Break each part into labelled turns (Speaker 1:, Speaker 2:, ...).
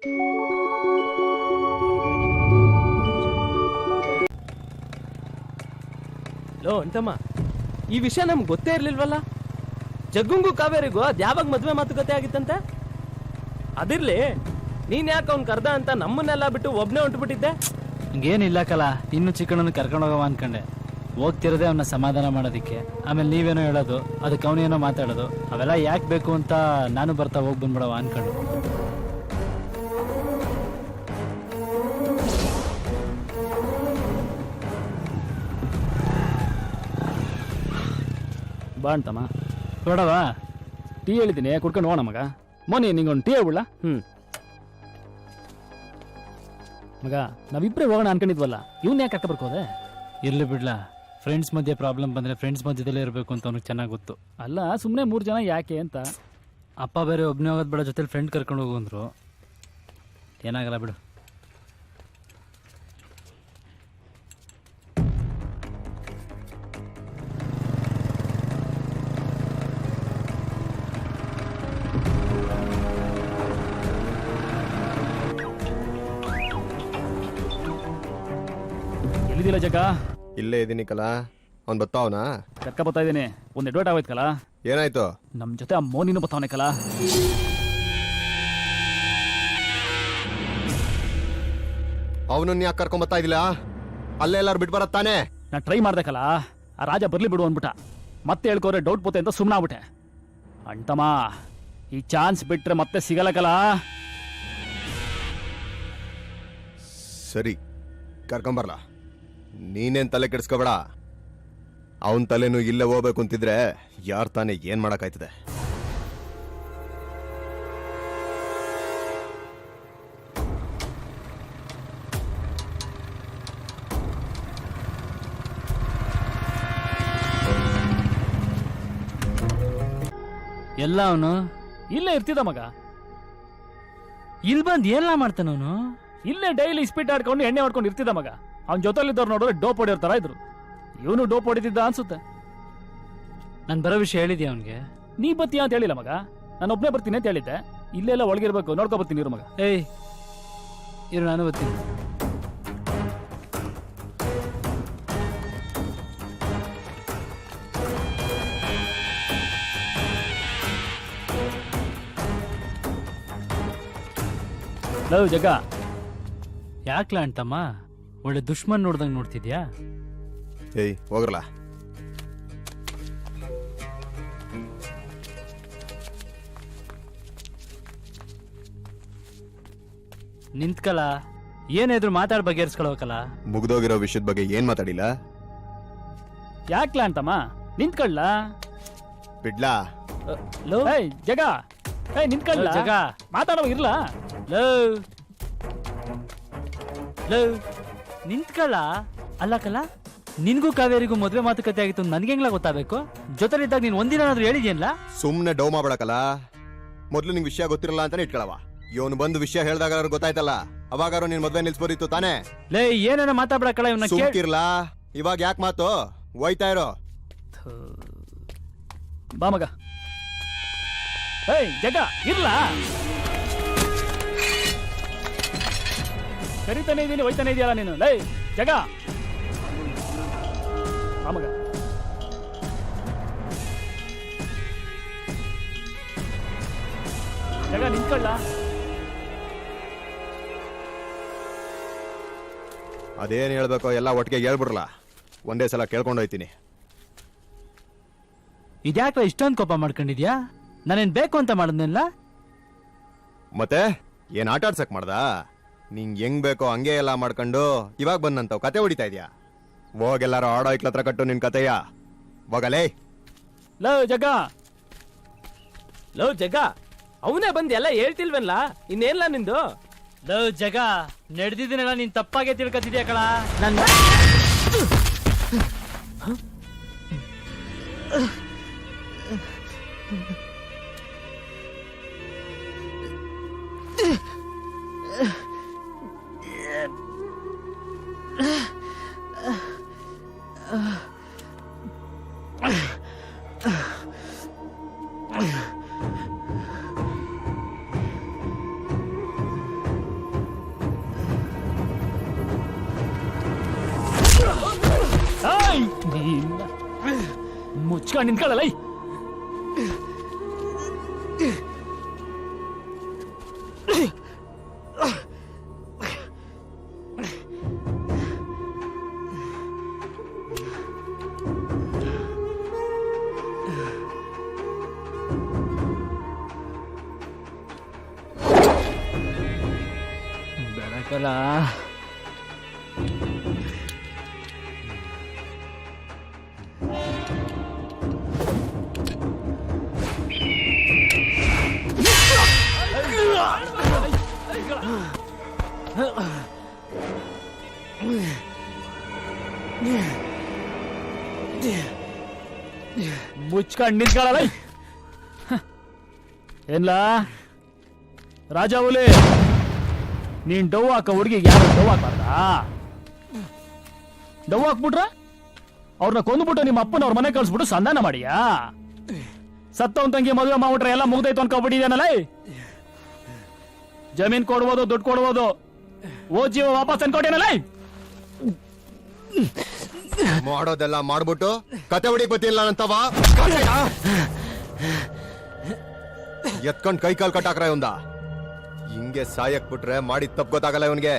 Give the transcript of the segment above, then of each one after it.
Speaker 1: Low ಅಂತಮ್ಮ, ಈ ವಿಷಯ ನಮ್ಗೆ ಗೊತ್ತೇ ಇರ್ಲಿಲ್ವಲ್ಲ. ಜಗ್ಗುಂಗು ಕಾವೇರಿಗೂ ಅದ್ ಯಾವಾಗ ಮದ್ವೆ ಮಾತುಕತೆ ಆಗಿತ್ತಂತೆ? ಅದಿರ್ಲಿ, ನೀನ್ ಯಾಕೆ ಅವ್ನ್ ಕರ್ದ ಅಂತ ನಮ್ಮನ್ನೆಲ್ಲ ಬಿಟ್ಟು ಒಬ್ನೇ ಹೊಂಟ್ಬಿಟ್ಟಿದ್ದೆ?
Speaker 2: ಹಂಗೇನಿಲ್ಲ ಕಲ, ಇನ್ನು ಚಿಕ್ಕಣ್ಣನ ಕರ್ಕೊಂಡು ಹೋಗವ ಅನ್ಕೊಂಡೆ. ಹೋಗ್ತಿರೋದೇ ಅವನ್ನ ಸಮಾಧಾನ ಮಾಡೋದಿಕ್ಕೆ. ಆಮೇಲೆ ನೀವೇನೋ ಹೇಳೋದು, ಅದಕ್ಕೆ ಅವನೇನೋ ಮಾತಾಡೋದು, ಅವೆಲ್ಲ ಯಾಕೆ ಬೇಕು ಅಂತ ನಾನು ಬರ್ತಾ ಹೋಗಿ ಬಂದ್ಬಿಡವ ಅನ್ಕೊಂಡು.
Speaker 3: ಬಾ ಅಂತಮ್ಮ. ಬೇಡವಾ? ಟೀ ಹೇಳಿದ್ದೀನಿ, ಕುಡ್ಕೊಂಡು ಹೋಗೋಣ ಮಗ. ಮೋನಿ ನಿಂಗೊಂದು ಟೀ ಹೇಳ್ಬಿಡ್ಲ? ಮಗ, ನಾವಿಬ್ಬರೇ ಹೋಗೋಣ ಅನ್ಕೊಂಡಿದ್ವಲ್ಲ, ಇವ್ನ ಯಾಕೆ ಕರ್ಕ ಬರ್ಕೋದೆ?
Speaker 2: ಇರ್ಲಿ ಬಿಡ್ಲಾ, ಫ್ರೆಂಡ್ಸ್ ಮಧ್ಯೆ ಪ್ರಾಬ್ಲಮ್ ಬಂದರೆ ಫ್ರೆಂಡ್ಸ್ ಮಧ್ಯದಲ್ಲೇ ಇರಬೇಕು ಅಂತ ಅವ್ನಿಗೆ ಚೆನ್ನಾಗಿ ಗೊತ್ತು.
Speaker 3: ಅಲ್ಲ, ಸುಮ್ಮನೆ 3 ಜನ ಯಾಕೆ ಅಂತ.
Speaker 2: ಅಪ್ಪ ಬೇರೆ ಒಬ್ಬನೇ ಹೋಗೋದು ಬೇಡ, ಜೊತೆಲಿ ಫ್ರೆಂಡ್ ಕರ್ಕೊಂಡು ಹೋಗು ಅಂದರು. ಏನಾಗಲ್ಲ ಬಿಡು.
Speaker 3: ಎಲ್ಲಿದಿಲ್ಲ ಜಗ?
Speaker 4: ಇಲ್ಲೇ ಇದೀನಿ ಕಲ. ಅವ್ನು ಬತ್ತಾವನಾ?
Speaker 3: ಕರ್ಕ ಬರ್ತಾ ಇದ್ದೀನಿ. ಒಂದು ಎಡ್ವರ್ಟ್ ಆಗೋಯ್ತು ಕಲ.
Speaker 4: ಏನಾಯ್ತು?
Speaker 3: ನಮ್ಮ ಜೊತೆ ಆ ಮೋನಿನೂ ಬತ್ತಾವನೆ ಕಲ.
Speaker 4: ಅವನನ್ನ ಯಾಕೆ ಕರ್ಕೊಂಡ್ ಬರ್ತಾ ಇದಿಲ್ಲ? ಅಲ್ಲೇ ಎಲ್ಲಾರು ಬಿಟ್ಟು ಬರತ್ತಾನೆ.
Speaker 3: ನಾ ಟ್ರೈ ಮಾಡ್ದೆ ಕಲ, ಆ ರಾಜ ಬರ್ಲಿ ಬಿಡು ಅಂದ್ಬಿಟ್ಟ. ಮತ್ತೆ ಹೇಳ್ಕೋರೆ ಡೌಟ್ ಪೋತೆ ಅಂತ ಸುಮ್ಮನೆ ಆಗ್ಬಿಟ್ಟೆ. ಅಂಟಮ್ಮ, ಈ ಚಾನ್ಸ್ ಬಿಟ್ರೆ ಮತ್ತೆ ಸಿಗಲ್ಲ ಕಲ.
Speaker 4: ಸರಿ, ಕರ್ಕೊಂಬರ್ಲಾ. ನೀನೇನ್ ತಲೆ ಕೆಡಿಸ್ಕೋಬೇಡ. ಅವನ್ ತಲೆನೂ ಇಲ್ಲೇ ಹೋಗ್ಬೇಕು ಅಂತಿದ್ರೆ ಯಾರ್ ತಾನೇ ಏನ್ ಮಾಡಕ್ಕಾಯ್ತದೆ?
Speaker 2: ಎಲ್ಲ ಅವನು
Speaker 3: ಇಲ್ಲೇ ಇರ್ತಿದ್ದ ಮಗ.
Speaker 2: ಇಲ್ಲಿ ಬಂದು ಏನೆಲ್ಲ ಮಾಡ್ತಾನವನು?
Speaker 3: ಇಲ್ಲೇ ಡೈಲಿ ಸ್ಪೀಡ್ ಆಡ್ಕೊಂಡು ಎಣ್ಣೆ ಹೊಡ್ಕೊಂಡು ಇರ್ತಿದ್ದ ಮಗ. ಅವ್ನ ಜೊತೆಲಿದ್ದವ್ರು ನೋಡಿದ್ರೆ ಡೋಪ್ ಹೊಡಿಯೋರ್ ತರ ಇದ್ರು. ಇವನು ಡೋಪ್ ಹೊಡಿತಿದ್ದ ಅನ್ಸುತ್ತೆ.
Speaker 2: ನಾನು ಬರೋ ವಿಷಯ ಹೇಳಿದ್ಯಾ ಅವನಿಗೆ?
Speaker 3: ನೀ ಬತ್ತೀಯ ಅಂತ ಹೇಳಿಲ್ಲ ಮಗ, ನಾನು ಒಬ್ಬನೇ ಬರ್ತೀನಿ ಅಂತ ಹೇಳಿದ್ದೆ. ಇಲ್ಲೆಲ್ಲ ಒಳಗಿರ್ಬೇಕು, ನೋಡ್ಕೊ ಬರ್ತೀನಿ ಇರು ಮಗ.
Speaker 2: ಏಯ್ ಇರು, ನಾನು ಬರ್ತೀನಿ.
Speaker 3: ಲವ್ ಜಗ,
Speaker 2: ಯಾಕ್ಲಾ ಅಂತಮ್ಮ ಒಳ್ಳೆ ದುಶ್ಮನ್ ನೋಡ್ದಂಗೆ ನೋಡ್ತಿದ್ಯಾ?
Speaker 4: ಏಯ್ ಹೋಗ್ರಲ್ಲ.
Speaker 2: ನಿಂತ್ಕಲ, ಏನಾದ್ರು ಮಾತಾಡ್ ಬಗೆಹರಿಸ್ಕೊಳ್ಬೇಕಲ್ಲ.
Speaker 4: ಮುಗ್ದೋಗಿರೋ ವಿಷಯದ ಬಗ್ಗೆ ಏನ್ ಮಾತಾಡಿಲ್ಲ?
Speaker 3: ಯಾಕ್ಲಾ ಅಂತಮ್ಮ ನಿಂತ್ಕೊಳ್ಳ?
Speaker 4: ಬಿಡ್ಲಾ?
Speaker 3: ಏಯ್ ಜಗ, ಏಯ್ ನಿಂತ್ಕೊಳ್ಳ
Speaker 2: ಜಗ,
Speaker 3: ಮಾತಾಡೋ ಇರ್ಲಾ?
Speaker 2: ನಿಂತ್ಕಲ್ಲ. ಅಲ್ಲ ಕಲ, ನಿನ್ಗೂ ಕಾವೇರಿಗೂ ಮದ್ವೆ ಮಾತುಕತೆ ಆಗಿತ್ತು ನನ್ಗೆ ಹೆಂಗ್ಲ ಗೊತ್ತಾಗಬೇಕು? ಜೊತೆಲಿದ್ದಾಗ ನೀನ್ ಒಂದಿನಾದ್ರೂ ಹೇಳಿದ್ಯಲ್ಲ?
Speaker 4: ಸುಮ್ನೆ ಡೌ ಮಾಡ್ಬೇಡಕಲ್ಲ. ಮೊದ್ಲು ನಿಂಗೆ ವಿಷಯ ಗೊತ್ತಿರಲ್ಲ ಅಂತಾನೆ ಇಟ್ಕೊಳವ. ಇವನು ಬಂದು ವಿಷಯ ಹೇಳ್ದಾಗ ಗೊತ್ತಾಯ್ತಲ್ಲ, ಅವಾಗಾರು ನಿನ್ ಮದ್ವೆ ನಿಲ್ಸ್ಬೋದಿತ್ತು ತಾನೇ?
Speaker 2: ಲೇ, ಏನೇನ ಮಾತಾಡ್ಬೇಕಲ್ಲ ಇವನ್ನ.
Speaker 4: ಸುಮ್ಕಿರ್ಲಾ, ಇವಾಗ ಯಾಕೆ ಮಾತು? ಹೋಯ್ತಾ ಇರೋ.
Speaker 3: ಬಾ ಮಗ. ಏಯ್ ಜಗ, ಇರ್ಲಾ? ಕರಿತಾನೆ ಇದೀನಿ, ಹೋಯ್ತಾನೆ ಇದೆಯಲ್ಲ ನೀನು. ಲೈ ಜಗ, ಬಾ ಮಗ. ಜಗ ನಿಂತ್ಕೊಳ್ಳ.
Speaker 4: ಅದೇನ್ ಹೇಳ್ಬೇಕೋ ಎಲ್ಲ ಒಟ್ಟಿಗೆ ಹೇಳ್ಬಿಡ್ರಲ್ಲ, ಒಂದೇ ಸಲ ಕೇಳ್ಕೊಂಡೋಯ್ತೀನಿ.
Speaker 2: ಇದ್ಯಾಕ ಇಷ್ಟೊಂದು ಕೋಪ ಮಾಡ್ಕೊಂಡಿದ್ಯಾ? ನಾನೇನ್ ಬೇಕು ಅಂತ ಮಾಡಿದ್ನಿಲ್ಲ.
Speaker 4: ಮತ್ತೆ ಏನ್ ಆಟ ಆಡ್ಸಕ್ ಮಾಡ್ದ? ನಿಂಗ್ ಹೆಂಗ್ ಬೇಕೋ ಹಂಗೆ ಎಲ್ಲ ಮಾಡ್ಕೊಂಡು ಇವಾಗ ಬಂದಂತವ್ ಕತೆ ಹೊಡಿತಾ ಇದ್ಯಾ? ಹೋಗೆಲ್ಲಾರು ಆಡೋ ಇಕ್ಲತ್ರ ಕಟ್ಟು ನಿನ್ ಕತೆಯ. ಹೋಗಲೇ.
Speaker 3: ಲವ್ ಜಗ,
Speaker 1: ಲವ್ ಜಗ, ಅವನೇ ಬಂದ್ ಎಲ್ಲ ಹೇಳ್ತಿಲ್ವಲ್ಲ, ಇನ್ನೇನ್ಲ ನಿಂದು?
Speaker 2: ಲವ್ ಜಗ, ನಡೆದಿದ್ದೀನಲ್ಲ ನೀನ್ ತಪ್ಪಾಗೆ ತಿಳ್ಕೊತಿದ್ಯಾ ಕಳ. ನನ್ನ
Speaker 3: ಮುಚ್ಕೊಂಡು ನಿಂತ್ಕೊಳ್ಳಲ್ಲ
Speaker 2: ಬೆಳಕಲ್ಲ
Speaker 3: ಮುಚ್ಕೊಂಡು ನಿಂತ್ಕೊಳ್ಳಲ್ಲ ಏನ್ಲ ರಾಜ ಹುಲಿ ನೀನ್ ಡವ್ ಹಾಕ ಹುಡುಗಿಗೆ ಯಾರು ಡವ್ ಹಾಕ್ಬಾರ್ದಾ ಡವ್ ಹಾಕ್ಬಿಟ್ರ ಅವ್ರನ್ನ ಕೊಂದ್ಬಿಟ್ಟು ನಿಮ್ಮ ಅಪ್ಪನ ಮನೆ ಕಳ್ಸ್ಬಿಟ್ಟು ಸಂಧಾನ ಮಾಡಿಯಾ ಸತ್ತವನ್ ತಂಗಿ ಮದುವೆ ಮಾಡ್ಬಿಟ್ರೆ ಎಲ್ಲ ಮುಗ್ದೈತು ಅನ್ಕೊಬಿಟ್ಟಿದೇನಲ್ಲ ಜಮೀನ್ ಕೊಡ್ಬೋದು ದುಡ್ಡು ಕೊಡ್ಬೋದು ಓ ಜೀವ ವಾಪಸ್ ಅನ್ಕೊಟ್ಟೇನಲ್ಲ
Speaker 4: ಮಾಡೋದೆಲ್ಲ ಮಾಡ್ಬಿಟ್ಟು ಕತೆ ಹೊಡಿ ಗೊತ್ತಿಲ್ಲ ಅಂತವ ಎತ್ಕೊಂಡ್ ಕೈ ಕಾಲ್ ಕಟ್ಟಾಕ್ರ ಇವಂದ ಹಿಂಗೆ ಸಾಯಕ್ ಬಿಟ್ರೆ ಮಾಡಿದ ತಪ್ಪು ಗೊತ್ತಾಗಲ್ಲ ಇವನ್ಗೆ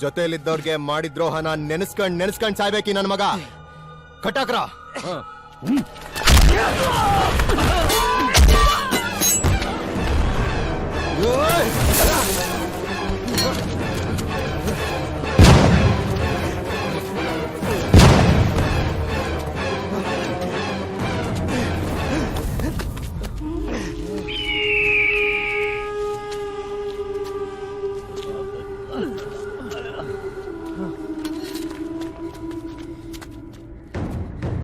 Speaker 4: ಜೊತೆಲಿದ್ದವ್ರಿಗೆ ಮಾಡಿದ್ರೋಹನ ನೆನೆಸ್ಕೊಂಡ್ ಸಾಯ್ಬೇಕಿ ನನ್ ಮಗ ಕಟ್ಟಾಕ್ರ